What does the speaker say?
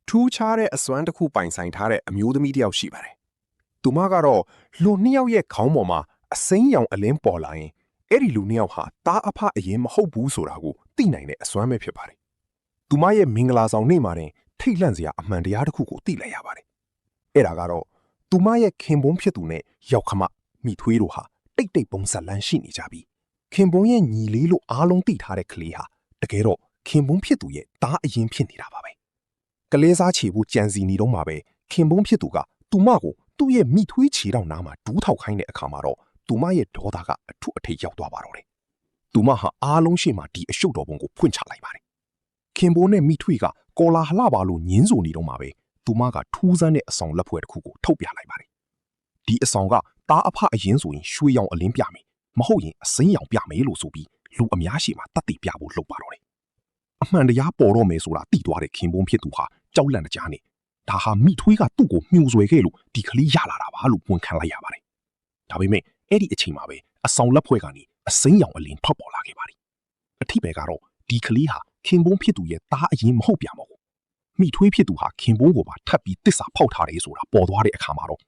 ထူးခြားတဲ့အစွမ်းတစ်ခုပိုင်ဆိုင်ထားတဲ့အမျိုးသမီးတစ်ယောက်ရှိပါတယ်။သူမကတော့လူနှစ်ယောက်ရဲ့ခေါင်းပေါ်မှာအစိမ်းရောင်အလင်းပေါ်လာရင်အဲ့ဒီလူနှစ်ယောက်ဟာတားအဖအရင်မဟုတ်ဘူးဆိုတာကိုသိနိုင်တဲ့အစွမ်းပဲဖြစ်ပါတယ်။သူမရဲ့မင်္ဂလာဆောင်နေ့မှာတင်ထိတ်လန့်စရာအမှန်တရားတစ်ခုကိုသိလိုက်ရပါတယ်။အဲ့ဒါကတော့သူမရဲ့ခင်ပွန်းဖြစ်သူနဲ့ရောက်ခမမိထွေးတို့ဟာတိတ်တိတ်ပုံစံလန်းရှိနေကြပြီ။ခင်ပွန်းရဲ့ညီလေးလို့အားလုံးသိထားတဲ့ကလေးဟာတကယ်တော့ခင်ပွန်းဖြစ်သူရဲ့တားအရင်ဖြစ်နေတာပါပဲ။ကလေးစားချေဖို့ကြံစီနေတော့မှပဲခင်ပွန်းဖြစ်သူကသူမကိုသူ့ရဲ့မိထွေးချေတော့နားမှာဒူးထောက်ခိုင်းတဲ့အခါမှာတော့သူမရဲ့ဒေါသကအထုအထိပ်ရောက်သွားပါတော့တယ်။သူမဟာအားလုံးရှိမှဒီအရှုပ်တော်ပုံကိုဖွင့်ချလိုက်ပါတယ်။ခင်ပွန်းနဲ့မိထွေးကကော်လာဟလပါလို့ညင်းဆိုနေတော့မှပဲသူမကထူးဆန်းတဲ့အဆောင်လက်ဖွဲ့တစ်ခုကိုထုတ်ပြလိုက်ပါတယ်။ဒီအဆောင်ကတားအဖအရင်ဆိုရင်ရွှေရောင်အလင်းပြမယ်မဟုတ်ရင်အစိမ်းရောင်ပြမယ်လို့ဆိုပြီးလူအများရှိမှတတ်သိပြဖို့လုပ်ပါတော့တယ်။အမှန်တရားပေါ်တော့မယ်ဆိုတာသိသွားတဲ့ခင်ပွန်းဖြစ်သူဟာကြောက်လန့်တကြားနေဒါဟာမိထွေးကသူ့ကိုမြှူဆွဲခဲ့လို့ဒီကလေးရလာတာပါလို့ဝန်ခံလိုက်ရပါတယ်။ဒါပေမဲ့အဲ့ဒီအချိန်မှာပဲအဆောင်လက်ဖွဲ့ကနေအစိမ်းရောင်အလင်းထွက်ပေါ်လာခဲ့ပါတယ်။အထိပ္ပယ်ကတော့ဒီကလေးဟာခင်ပွန်းဖြစ်သူရဲ့သားအရင်မဟုတ်ပြန်ပါဘူး။မိထွေးဖြစ်သူဟာခင်ပွန်းကိုပါထပ်ပြီးတစ္ဆာဖောက်ထားတယ်ဆိုတာပေါ်သွားတဲ့အခါမှာတော့